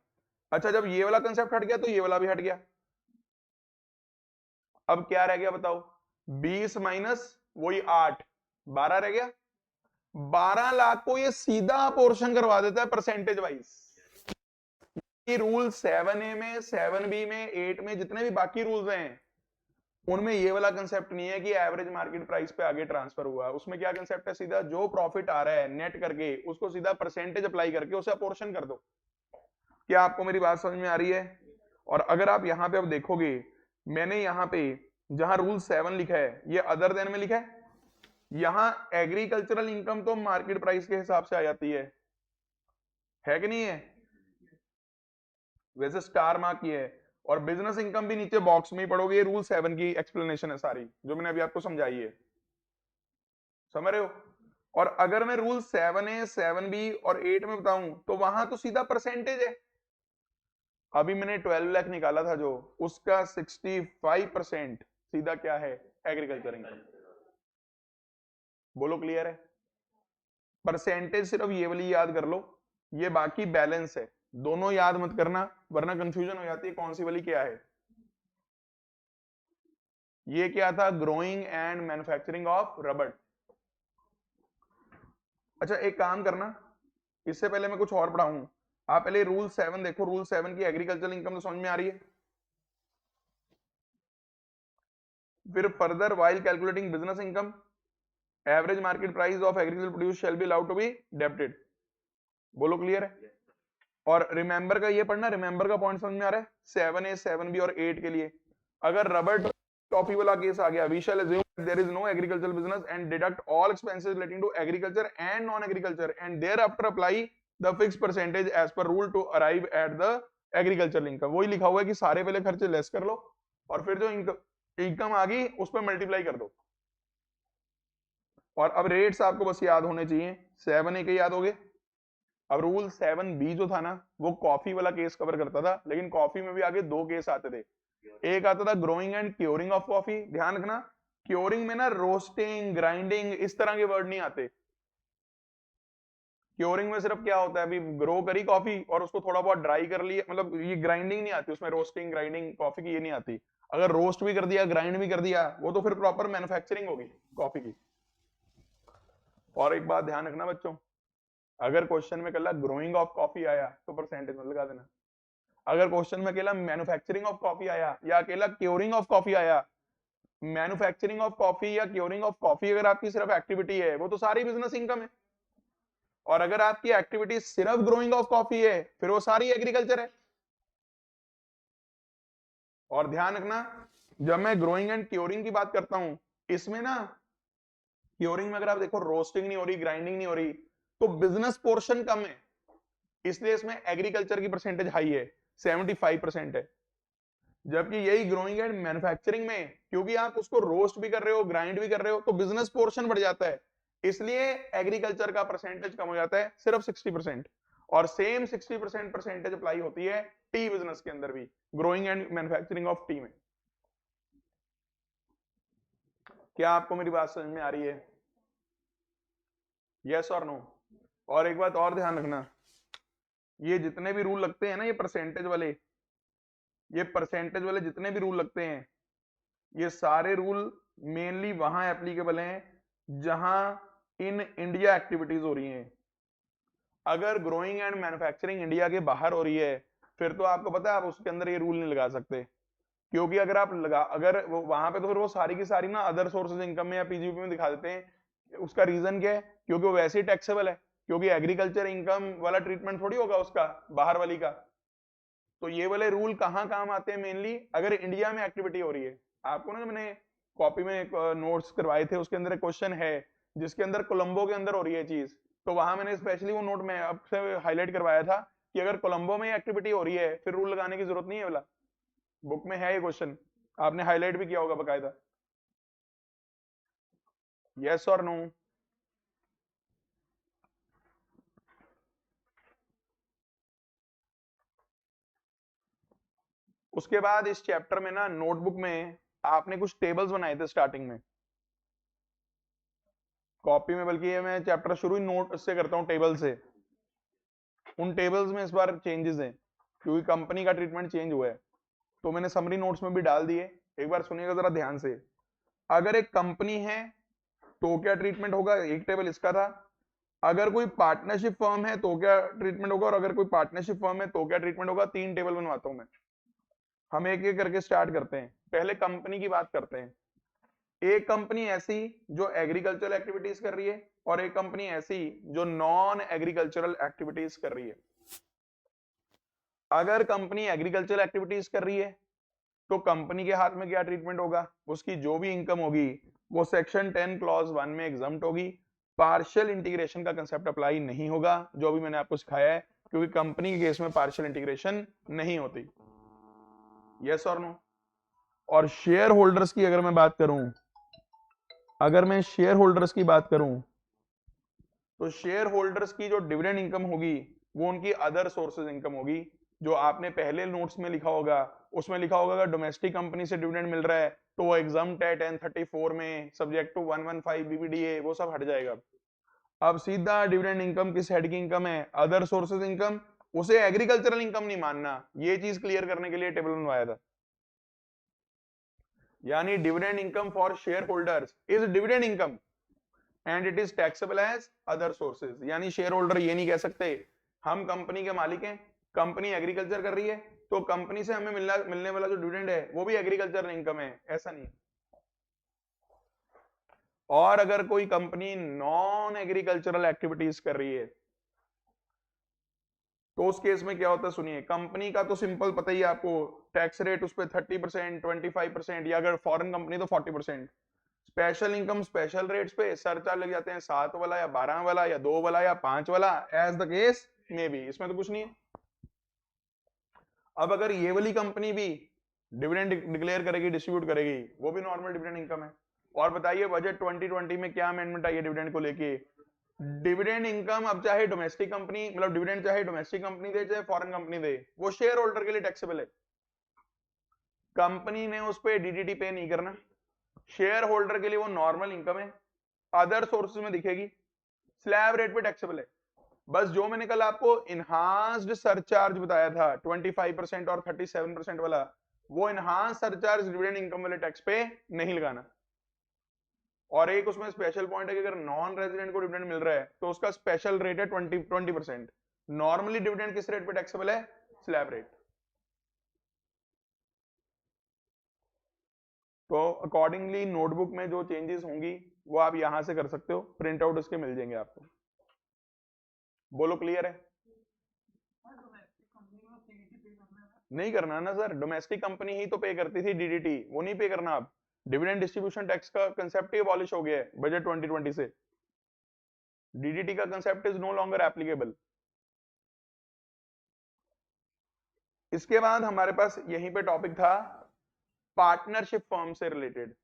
अच्छा, जब ये वाला कंसेप्ट हट गया तो ये वाला भी हट गया। अब क्या रह गया बताओ, 20 माइनस वही 8, 12 रह गया। 12 लाख को ये सीधा पोर्शन करवा देता है परसेंटेज वाइज। रूल 7A में, 7B में, 8 में जितने भी बाकी रूल्स हैं उनमें ये वाला कंसेप्ट नहीं है कि एवरेज मार्केट प्राइस पे आगे ट्रांसफर हुआ। उसमें क्या कंसेप्ट है, सीधा जो प्रॉफिट आ रहा है नेट करके उसको सीधा परसेंटेज अप्लाई करके उसे अपोर्शन कर दो। क्या आपको मेरी बात समझ में आ रही है? और अगर आप यहां पे अब देखोगे, मैंने यहां पे जहां रूल 7 लिखा है ये अदर देन में लिखा है, यहां एग्रीकल्चरल इनकम तो मार्केट प्राइस के हिसाब से आ जाती है कि नहीं है? वैसे स्टार मार्क किया है, और बिजनेस इनकम भी नीचे बॉक्स में ही पढ़ोगे, ये रूल 7 की एक्सप्लेनेशन है सारी जो मैंने अभी आपको समझाई है, समझ रहे हो? और अगर मैं रूल 7A, 7B और 8 में बताऊं तो वहां तो सीधा परसेंटेज है। अभी मैंने 12 लाख निकाला था जो, उसका 65% सीधा क्या है, एग्रीकल्चर इनकम। बोलो क्लियर है? परसेंटेज सिर्फ ये वाली याद कर लो, ये बाकी बैलेंस है, दोनों याद मत करना वरना कंफ्यूजन हो जाती है कौन सी वाली क्या है। ये क्या था, ग्रोइंग एंड मैन्युफैक्चरिंग ऑफ रबड़। अच्छा एक काम करना, इससे पहले मैं कुछ और पढ़ाऊं, आप पहले रूल 7 देखो। रूल 7 की एग्रीकल्चरल इनकम तो समझ में आ रही है। फिर further while calculating business income, average market price of agriculture produce shall be allowed to be debited. बोलो क्लियर है? और रिमेंबर का ये पढ़ना, रिमेंबर का पॉइंट समझ में आ रहा है 7A, 7B और 8 के लिए। अगर रबड़ टॉफी वाला केस आ गया, we shall assume there is no agriculture business and deduct all expenses relating to agriculture and non agriculture and thereafter apply the fix percentage as per rule to arrive at the agriculture income. वही लिखा हुआ है कि सारे पहले खर्चे less कर लो और फिर जो इनकम आ गई उस पर मल्टीप्लाई कर दो। और अब रेट्स आपको बस याद होने चाहिए, 7A के याद हो गए। अब रूल 7B जो था ना वो कॉफी वाला केस कवर करता था, लेकिन कॉफी में भी आगे दो केस आते थे। एक आता था growing and curing of coffee, ध्यान रखना क्योरिंग में ना रोस्टिंग, ग्राइंडिंग इस तरह के वर्ड नहीं आते। क्योरिंग में सिर्फ क्या होता है, अभी ग्रो करी कॉफी और उसको थोड़ा बहुत ड्राई कर लिया, मतलब ये ग्राइंडिंग नहीं आती उसमें, रोस्टिंग ग्राइंडिंग कॉफी की ये नहीं आती। अगर रोस्ट भी कर दिया, ग्राइंड भी कर दिया, वो तो फिर प्रॉपर मैन्युफैक्चरिंग होगी कॉफी की। और एक बात ध्यान रखना बच्चों, अगर क्वेश्चन में कल ग्रोइंग ऑफ कॉफी आया तो परसेंटेज मत लगा देना। अगर क्वेश्चन में अकेला मैन्युफैक्चरिंग ऑफ कॉफी आया या अकेला क्योरिंग ऑफ कॉफी आया, मैन्युफैक्चरिंग ऑफ कॉफी या क्योरिंग ऑफ कॉफी अगर आपकी सिर्फ एक्टिविटी है वो तो सारी बिजनेस इनकम है, और अगर आपकी एक्टिविटी सिर्फ ग्रोइंग ऑफ कॉफी है फिर वो सारी एग्रीकल्चर है। और ध्यान रखना जब मैं ग्रोइंग एंड क्योरिंग की बात करता हूं, इसमें ना क्योरिंग में अगर आप देखो रोस्टिंग नहीं हो रही, ग्राइंडिंग नहीं हो रही, तो बिजनेस पोर्शन कम है, इसलिए इसमें एग्रीकल्चर की परसेंटेज हाई है, 75% है। जबकि यही ग्रोइंग एंड मैन्युफैक्चरिंग में क्योंकि आप उसको रोस्ट भी कर रहे हो, ग्राइंड भी कर रहे हो, तो बिजनेस पोर्शन बढ़ जाता है, इसलिए एग्रीकल्चर का परसेंटेज कम हो जाता है, सिर्फ 60%। और सेम 60% परसेंटेज अप्लाई होती है टी बिजनेस के अंदर भी, growing and manufacturing of T में। क्या आपको मेरी बात समझ में आ रही है? यस और नो? और एक बात और ध्यान रखना, ये जितने भी रूल लगते हैं ना, ये परसेंटेज वाले जितने भी रूल लगते हैं, ये सारे रूल मेनली वहां एप्लीकेबल हैं जहां इन इंडिया एक्टिविटीज हो रही हैं। अगर ग्रोइंग एंड मैन्युफैक्चरिंग इंडिया के बाहर हो रही है फिर तो आपको पता है आप उसके अंदर ये रूल नहीं लगा सकते, क्योंकि अगर वो वहां पे तो फिर वो सारी की सारी ना अदर सोर्सेज इनकम में या पीजीपी में दिखा देते हैं। उसका रीजन क्या है? क्योंकि वो वैसे ही टैक्सेबल है, क्योंकि एग्रीकल्चर इनकम वाला ट्रीटमेंट थोड़ी होगा उसका बाहर वाली का। तो ये वाले रूल कहाँ काम आते हैं? मेनली अगर इंडिया में एक्टिविटी हो रही है। आपको ना मैंने कॉपी में नोट्स करवाए थे, उसके अंदर एक क्वेश्चन है जिसके अंदर कोलंबो के अंदर हो रही है चीज, तो वहां मैंने स्पेशली वो नोट में आपसे हाईलाइट करवाया था कि अगर कोलंबो में एक्टिविटी हो रही है फिर रूल लगाने की जरूरत नहीं है वाला। बुक में है ये क्वेश्चन, आपने हाईलाइट भी किया होगा बकायदा। यस और नो? उसके बाद इस चैप्टर में ना नोटबुक में आपने कुछ टेबल्स बनाए थे स्टार्टिंग में कॉपी में, बल्कि ये मैं चैप्टर शुरू ही नोट से करता हूँ, टेबल से। उन टेबल्स में इस बार चेंजेस हैं क्योंकि कंपनी का ट्रीटमेंट चेंज हुआ है, तो मैंने समरी नोट्स में भी डाल दिए। एक बार सुनिएगा जरा ध्यान से। अगर एक कंपनी है तो क्या ट्रीटमेंट होगा, एक टेबल इसका था। अगर कोई पार्टनरशिप फर्म है तो क्या ट्रीटमेंट होगा, और अगर कोई पार्टनरशिप फर्म है तो क्या ट्रीटमेंट होगा। 3 टेबल बनवाता हूं मैं। हम एक एक करके स्टार्ट करते हैं। पहले कंपनी की बात करते हैं। एक कंपनी ऐसी जो एग्रीकल्चरल एक्टिविटीज कर रही है और एक कंपनी ऐसी जो नॉन एग्रीकल्चरल एक्टिविटीज कर रही है। अगर कंपनी एग्रीकल्चरल एक्टिविटीज कर रही है तो कंपनी के हाथ में क्या ट्रीटमेंट होगा, उसकी जो भी इनकम होगी वो सेक्शन 10 क्लॉज 1 में एग्जम्प्ट होगी। पार्शियल इंटीग्रेशन का कंसेप्ट अप्लाई नहीं होगा जो भी मैंने आपको सिखाया है, क्योंकि कंपनी के केस में पार्शियल इंटीग्रेशन नहीं होती। यस और नो? और शेयर होल्डर्स की अगर मैं बात करूं, अगर मैं शेयर होल्डर्स की बात करूं तो शेयर होल्डर्स की जो डिविडेंड इनकम होगी वो उनकी अदर सोर्सेज इनकम होगी। जो आपने पहले नोट्स में लिखा होगा उसमें लिखा होगा अगर डोमेस्टिक कंपनी से डिविडेंड मिल रहा है तो वो एग्जाम्प्ट है 1034 में, सब्जेक्ट टू 115 बीबीडीए, वो सब हट जाएगा। अब सीधा डिविडेंड इनकम किस हेड की इनकम है? Other sources income. उसे एग्रीकल्चरल इनकम नहीं मानना, ये चीज क्लियर करने के लिए टेबल बनवाया था। यानी dividend income for shareholders is dividend income and it is taxable as other sources. यानी शेयर होल्डर ये नहीं कह सकते हम कंपनी के मालिक हैं, कंपनी एग्रीकल्चर कर रही है तो कंपनी से हमें मिलने वाला जो डिविडेंड है वो भी एग्रीकल्चर इनकम है, ऐसा नहीं। और अगर कोई कंपनी नॉन एग्रीकल्चरल एक्टिविटीज कर रही है तो उस केस में क्या होता है सुनिए। कंपनी का तो सिंपल पता ही है आपको, टैक्स रेट उस पर 30%, 25%, या अगर फॉरेन कंपनी तो 40%। स्पेशल इनकम स्पेशल रेट्स पे सरचार्ज लग जाते हैं 7 वाला या 12 वाला या 2 वाला या 5 वाला, एज द केस में भी, इसमें तो कुछ नहीं है। अब अगर ये वाली कंपनी भी डिविडेंड डिक्लेयर करेगी, डिस्ट्रीब्यूट करेगी, वो भी नॉर्मल डिविडेंड इनकम है। और बताइए बजट 2020 में क्या अमेंडमेंट आई है डिविडेंड को लेके? डिविडेंड इनकम अब चाहे डोमेस्टिक कंपनी, मतलब डिविडेंड चाहे डोमेस्टिक कंपनी दे चाहे फॉरेन कंपनी दे, वो शेयर होल्डर के लिए टैक्सेबल है। कंपनी ने उस पर डीडीटी पे नहीं करना, शेयर होल्डर के लिए वो नॉर्मल इनकम है, अदर सोर्सेज में दिखेगी, स्लैब रेट पे टैक्सेबल है। बस जो मैंने कल आपको इनहांस्ड सरचार्ज बताया था 25% और 37% वाला, वो इनहांस सरचार्ज डिविडेंड इनकम वाले टैक्स पे नहीं लगाना। और एक उसमें स्पेशल पॉइंट है कि अगर नॉन रेजिडेंट को डिविडेंड मिल रहा है तो उसका स्पेशल रेट है 20%। नॉर्मली डिविडेंड किस रेट पे टैक्सेबल है? Slab rate. तो अकॉर्डिंगली नोटबुक में जो चेंजेस होंगी वो आप यहां से कर सकते हो, प्रिंट आउट उसके मिल जाएंगे आपको। बोलो क्लियर है? नहीं करना ना सर, डोमेस्टिक कंपनी ही तो पे करती थी डीडीटी, वो नहीं पे करना आप। डिविडेंड डिस्ट्रीब्यूशन टैक्स का कंसेप्ट ही अबॉलिश हो गया है बजट 2020 से। डीडीटी का concept is no longer applicable. इसके बाद हमारे पास यहीं पे टॉपिक था पार्टनरशिप फर्म से रिलेटेड।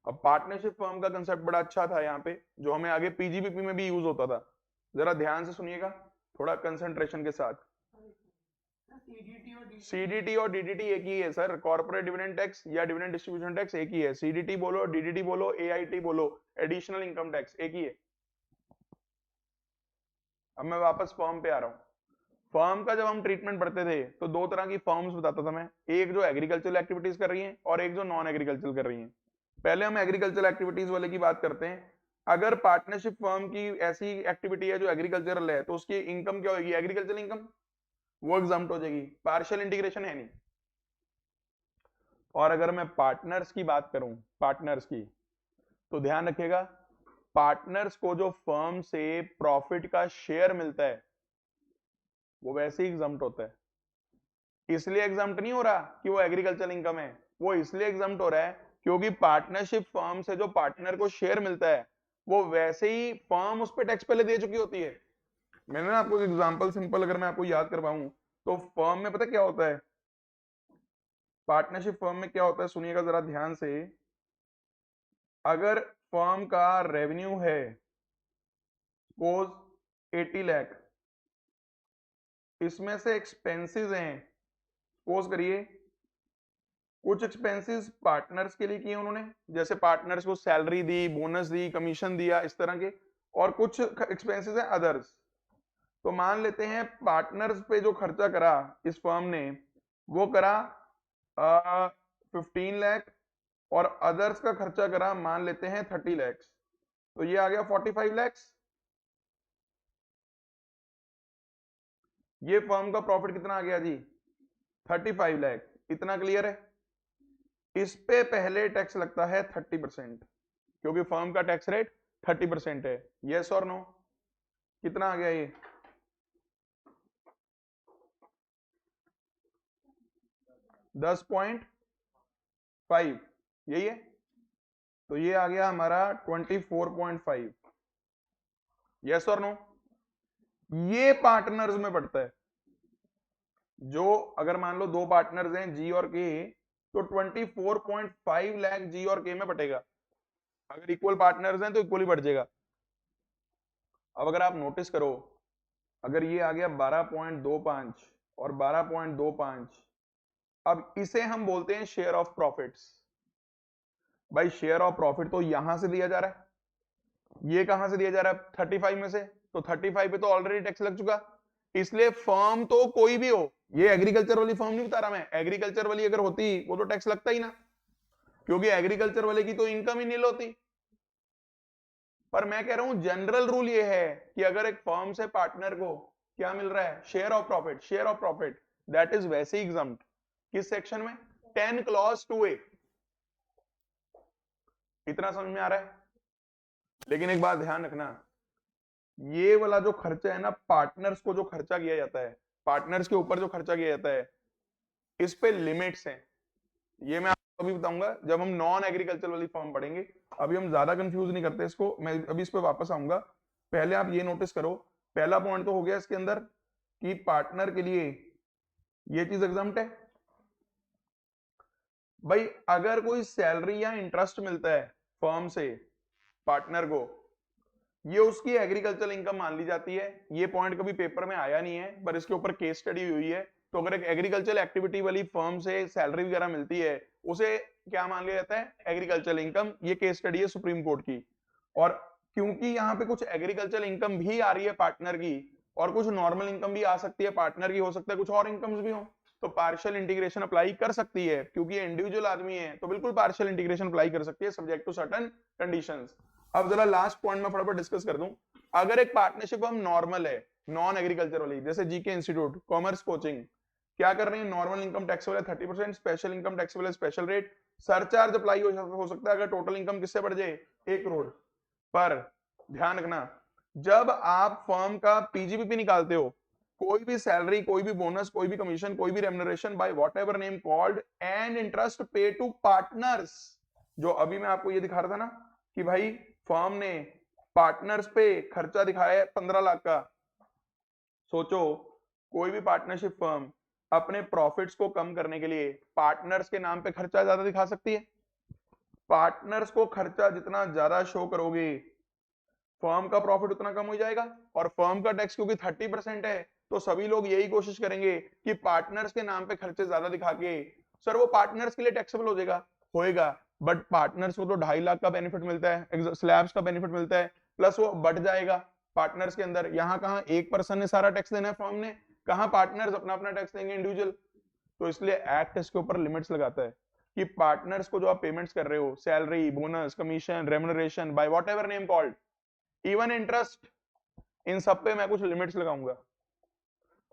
अब पार्टनरशिप फर्म का कंसेप्ट बड़ा अच्छा था यहाँ पे, जो हमें आगे पीजीबीपी में भी यूज होता था। जरा ध्यान से सुनिएगा, थोड़ा कंसंट्रेशन के साथ। सीडीटी और डीडीटी एक ही है सर, कॉर्पोरेट डिविडेंड टैक्स या डिविडेंड डिस्ट्रीब्यूशन टैक्स एक ही है। सीडीटी बोलो, डीडीटी बोलो, एआईटी बोलो, एडिशनल इनकम टैक्स एक ही है। अब मैं वापस फर्म पे आ रहा हूँ। फर्म का जब हम ट्रीटमेंट पढ़ते थे तो दो तरह की फर्म्स बताता था मैं, एक जो एग्रीकल्चरल एक्टिविटीज कर रही हैं और एक जो नॉन एग्रीकल्चरल कर रही हैं। पहले हम एग्रीकल्चरल एक्टिविटीज वाले की बात करते हैं। अगर पार्टनरशिप फर्म की ऐसी एक्टिविटी है जो एग्रीकल्चरल है तो उसकी इनकम क्या होगी? एग्रीकल्चरल इनकम, वो एग्जाम्प्ट हो जाएगी, पार्शियल इंटीग्रेशन है नहीं। और अगर मैं पार्टनर्स की बात करूं, पार्टनर्स की, तो ध्यान रखिएगा, पार्टनर्स को जो फर्म से प्रॉफिट का शेयर मिलता है वो वैसे ही एग्जाम्प्ट होता है। इसलिए एग्जाम्प्ट नहीं हो रहा कि वो एग्रीकल्चरल इनकम है, वो इसलिए एग्जाम्प्ट हो रहा है क्योंकि पार्टनरशिप फर्म से जो पार्टनर को शेयर मिलता है वो वैसे ही फर्म उस पर टैक्स पहले दे चुकी होती है। मैंने ना आपको एग्जांपल सिंपल अगर मैं आपको याद करवाऊं तो फर्म में पता क्या होता है, पार्टनरशिप फर्म में क्या होता है, सुनिएगा जरा ध्यान से। अगर फर्म का रेवेन्यू है सपोज 80 लाख, इसमें से एक्सपेंसेस हैं सपोज करिए, कुछ एक्सपेंसेस पार्टनर्स के लिए किए उन्होंने, जैसे पार्टनर्स को सैलरी दी, बोनस दी, कमीशन दिया, इस तरह के, और कुछ एक्सपेंसेस हैं अदर्स। तो मान लेते हैं पार्टनर्स पे जो खर्चा करा इस फर्म ने वो करा 15 लाख, और अदर्स का खर्चा करा मान लेते हैं 30 लैक्स, तो ये आ गया 45 लैक्स। ये फर्म का प्रॉफिट कितना आ गया जी? 35 लाख। इतना क्लियर है? इस पे पहले टैक्स लगता है 30%, क्योंकि फर्म का टैक्स रेट 30% है। यस और नो? कितना आ गया ये? 10.5, यही है। तो ये आ गया हमारा 24.5। यस और नो? ये पार्टनर्स में पड़ता है। जो अगर मान लो दो पार्टनर्स हैं जी और के, तो 24.5 लाख जी और के में बटेगा। अगर इक्वल पार्टनर्स हैं तो इक्वली बढ़ जाएगा। अब अगर आप नोटिस करो, अगर ये आ गया 12.25 और 12.25, अब इसे हम बोलते हैं शेयर ऑफ प्रॉफिट्स। भाई शेयर ऑफ प्रॉफिट तो यहां से दिया जा रहा है, ये कहां से दिया जा रहा है? 35 में से, तो 35 पे तो ऑलरेडी टैक्स लग चुका। इसलिए फर्म तो कोई भी हो, ये एग्रीकल्चर वाली फर्म नहीं बता रहा मैं, एग्रीकल्चर वाली अगर होती वो तो टैक्स लगता ही ना, क्योंकि एग्रीकल्चर वाले की तो इनकम ही नील होती। पर मैं कह रहा हूं जनरल रूल ये है कि अगर एक फर्म से पार्टनर को क्या मिल रहा है? Share of profit. Share of profit that is वैसे ही एग्जम्प्ट। किस सेक्शन में? 10 क्लॉज 2A। इतना समझ में आ रहा है? लेकिन एक बात ध्यान रखना, ये वाला जो खर्चा है ना, पार्टनर्स को जो खर्चा किया जाता है, पार्टनर्स के ऊपर जो खर्चा किया जाता है, इस पे लिमिट्स हैं। ये मैं आपको अभी बताऊंगा जब हम नॉन एग्रीकल्चर वाली फॉर्म पढ़ेंगे। अभी हम ज्यादा कंफ्यूज नहीं करते इसको, मैं अभी इस पे वापस आऊंगा। पहले आप ये नोटिस करो, पहला पॉइंट तो हो गया इसके अंदर कि पार्टनर के लिए ये चीज एग्जम्प्ट है। भाई अगर कोई सैलरी या इंटरेस्ट मिलता है फर्म से पार्टनर को, ये उसकी एग्रीकल्चरल इनकम मान ली जाती है। ये पॉइंट कभी पेपर में आया नहीं है, पर इसके ऊपर केस स्टडी हुई है। तो अगर एक एग्रीकल्चरल एक्टिविटी वाली फर्म से सैलरी वगैरह मिलती है, उसे क्या मान लिया जाता है? Agricultural income. ये केस स्टडी है सुप्रीम कोर्ट की। और क्योंकि यहाँ पे कुछ एग्रीकल्चरल इनकम भी आ रही है पार्टनर की, और कुछ नॉर्मल इनकम भी आ सकती है पार्टनर की, हो सकता है कुछ और इनकम्स भी हो, तो पार्शियल इंटीग्रेशन अप्लाई कर सकती है, क्योंकि इंडिविजुअल आदमी है तो बिल्कुल पार्शियल इंटीग्रेशन अप्लाई कर सकती है सब्जेक्ट टू सर्टेन कंडीशंस। अब जरा लास्ट पॉइंट में फटाफट डिस्कस कर दूं। अगर एक पार्टनरशिप हम नॉर्मल है, नॉन एग्रीकल्चर वाली, जैसे जीके इंस्टीट्यूट, कॉमर्स कोचिंग, क्या कर रहे हैं, नॉर्मल इनकम टैक्सेबल है 30%, स्पेशल इनकम टैक्सेबल है स्पेशल रेट, सरचार्ज अप्लाई हो सकता है अगर टोटल इनकम किससे बढ़ जाए 1 करोड़। पर ध्यान रखना, जब आप फर्म का पीजीबीपी निकालते हो, कोई भी सैलरी, कोई भी बोनस, कोई भी कमीशन, कोई भी remuneration by whatever name called and interest pay to partners, जो अभी मैं आपको ये दिखा रहा था ना कि भाई फर्म ने पार्टनर्स पे खर्चा दिखाया है 15 लाख का। सोचो, कोई भी पार्टनरशिप फर्म अपने प्रॉफिट्स को कम करने के लिए पार्टनर्स के नाम पे खर्चा ज्यादा दिखा सकती है। पार्टनर्स को खर्चा जितना ज्यादा शो करोगे, फर्म का प्रॉफिट उतना कम हो जाएगा, और फर्म का टैक्स क्योंकि 30% है, तो सभी लोग यही कोशिश करेंगे कि पार्टनर्स के नाम पे खर्चे ज्यादा दिखा के सर वो पार्टनर्स के लिए टैक्सेबल हो जाएगा, होएगा, बट पार्टनर्स को तो 2.5 लाख का बेनिफिट मिलता है, स्लैब्स का बेनिफिट मिलता है, प्लस वो बढ़ जाएगा पार्टनर्स के अंदर। यहाँ कहाँ एक पर्सन ने सारा टैक्स देना है फर्म ने, कहाँ पार्टनर्स अपना अपना टैक्स देंगे इंडिविजुअल। तो इसलिए एक्ट इसके ऊपर लिमिट्स लगाता है कि पार्टनर्स को जो आप पेमेंट्स कर रहे हो, salary, bonus, commission, remuneration by whatever name called, even interest, इन सब पे मैं कुछ लिमिट्स लगाऊंगा,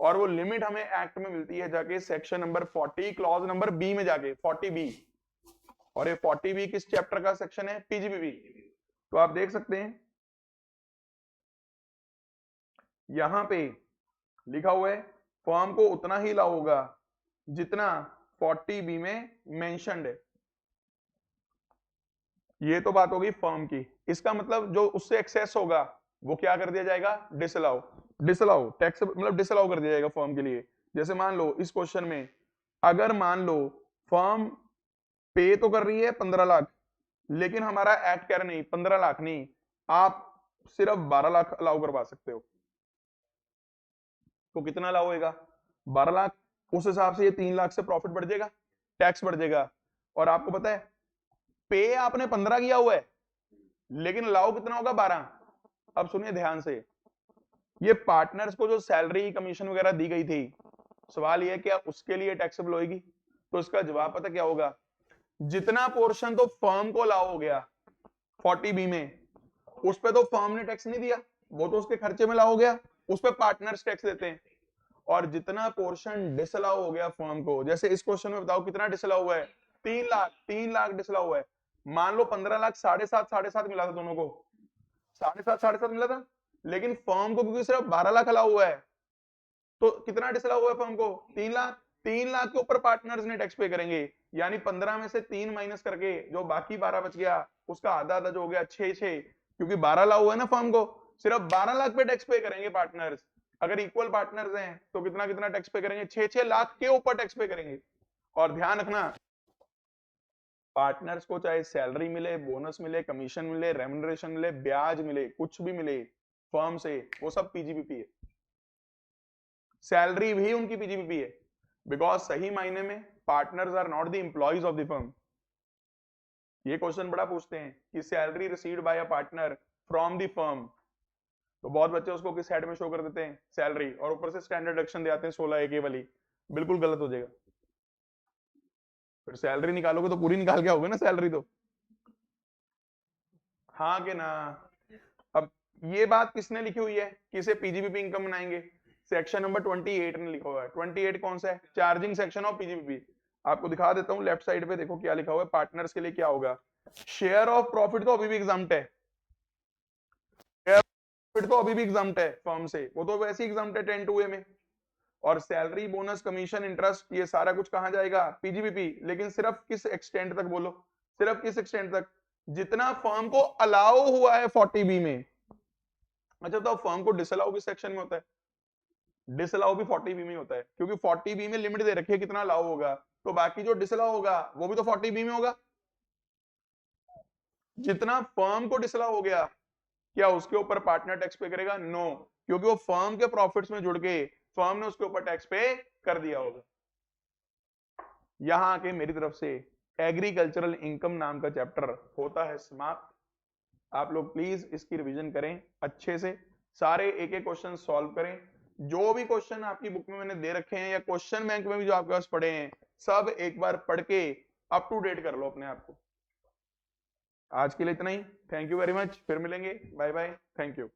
और वो लिमिट हमें एक्ट में मिलती है जाके section number 40 clause number B में जाके, 40B। और ये 40B किस चैप्टर का सेक्शन है, पीजीबीपी। तो आप देख सकते हैं यहां पे लिखा हुआ है फर्म को उतना ही लाभ होगा जितना 40B में मेंशन्ड है। ये तो बात होगी फर्म की, इसका मतलब जो उससे एक्सेस होगा वो क्या कर दिया जाएगा, डिसअलाउ, डिसअलाउ टैक्स मतलब डिसअलाउ कर दिया जाएगा फर्म के लिए। जैसे मान लो इस क्वेश्चन में, अगर मान लो फर्म पे तो कर रही है 15 लाख, लेकिन हमारा एक्ट कह रहा नहीं 15 लाख नहीं, आप सिर्फ 12 लाख अलाउ करवा सकते हो, तो कितना अलाउ होगा, 12 लाख। उस हिसाब से ये 3 लाख से प्रॉफिट बढ़ जाएगा, टैक्स बढ़ जाएगा। और आपको पता है पे आपने 15 किया हुआ है, लेकिन अलाउ कितना होगा 12। अब सुनिए ध्यान से, ये पार्टनर्स को जो सैलरी, कमीशन वगैरह दी गई थी, सवाल ये है क्या उसके लिए टैक्सेबल होगी, तो इसका जवाब पता क्या होगा, जितना पोर्शन तो फर्म को अलाउ हो गया 40B में, उस पे तो फर्म ने टैक्स नहीं दिया, वो तो उसके खर्चे में अलाउ हो गया, उस पे पार्टनर्स टैक्स देते हैं। और जितना पोर्शन डिसअलाउ हो गया फर्म को, जैसे इस क्वेश्चन में बताओ कितना डिसअलाउ हुआ है, 3 लाख, 3 लाख डिसअलाउ हुआ है। मान लो 15 लाख 7.5 मिला था दोनों को, 7.5 मिला था, लेकिन फर्म को क्योंकि सिर्फ 12 लाख अलाउ हुआ है, तो कितना डिसअलाउ हुआ है फर्म को, 3 लाख। 3 लाख के ऊपर पार्टनर्स ने टैक्स पे करेंगे, यानी 15 में से 3 माइनस करके जो बाकी 12 बच गया, उसका आधा आधा जो हो गया 6, क्योंकि 12 अलाउ हुआ है ना फर्म को, सिर्फ 12 लाख पे टैक्स पे करेंगे पार्टनर्स। अगर इक्वल पार्टनर्स हैं तो कितना कितना टैक्स पे करेंगे, 6 लाख के ऊपर टैक्स पे करेंगे। और ध्यान रखना, पार्टनर्स को चाहे सैलरी मिले, बोनस मिले, कमीशन मिले, रेम्युनरेशन मिले, ब्याज मिले, कुछ भी मिले फर्म से, वो सब पीजीबीपी है। सैलरी भी उनकी पीजीबीपी है, बिकॉज सही मायने में partners are not the employees of the firm. ये क्वेश्चन बड़ा पूछते हैं कि salary received by a partner from the firm, तो बहुत बच्चे उसको किस हेड में शो कर देते हैं, सैलरी, और ऊपर से स्टैंडर्ड डिडक्शन दे आते हैं 16A वाली, बिल्कुल गलत हो जाएगा। फिर सैलरी निकालोगे तो पूरी निकाल के आओगे ना सैलरी तो, हाँ कि ना। अब ये बात किसने लिखी हुई है, किसे पीजीबीपी इनकम बनाएंगे, सेक्शन नंबर 28 ने लिखा हुआ है। 28 कौन सा है, चार्जिंग सेक्शन ऑफ पीजीबीपी। आपको दिखा देता हूं, लेफ्ट साइड पे देखो क्या लिखा हुआ है, पार्टनर्स के लिए क्या होगा। शेयर ऑफ प्रॉफिट तो अभी भी एग्जाम्प्ट है, शेयर प्रॉफिट तो अभी भी एग्जाम्प्ट है फर्म से, वो तो वैसे ही एग्जाम्प्ट है 10(2)A में। और सैलरी, बोनस, कमीशन, इंटरेस्ट, ये सारा कुछ कहां जाएगा, पीजीबीपी। लेकिन सिर्फ किस एक्सटेंट तक, बोलो सिर्फ किस एक्सटेंट तक, जितना फर्म को अलाउ हुआ है 40B में। अच्छा, तो फर्म को डिसअलाउ किस सेक्शन में होता है, डिसअलाउ भी 40B में होता है, क्योंकि 40B में लिमिट दे रखी है कितना अलाउ होगा, तो बाकी जो डिसअलाउ होगा वो भी तो 40B में होगा। जितना फर्म को डिसअलाउ हो गया, क्या उसके ऊपर पार्टनर टैक्स पे करेगा, नो, क्योंकि वो फर्म के प्रॉफिट्स में जुड़ के फर्म ने उसके ऊपर टैक्स पे कर दिया होगा। यहां आके मेरी तरफ से एग्रीकल्चरल इनकम नाम का चैप्टर होता है समाप्त। आप लोग प्लीज इसकी रिवीजन करें अच्छे से, सारे एक एक क्वेश्चन सॉल्व करें। जो भी क्वेश्चन आपकी बुक में मैंने दे रखे हैं या क्वेश्चन बैंक में भी जो आपके पास पड़े हैं, सब एक बार पढ़ के अप टू डेट कर लो अपने आप को। आज के लिए इतना ही, थैंक यू वेरी मच, फिर मिलेंगे, बाय बाय, थैंक यू।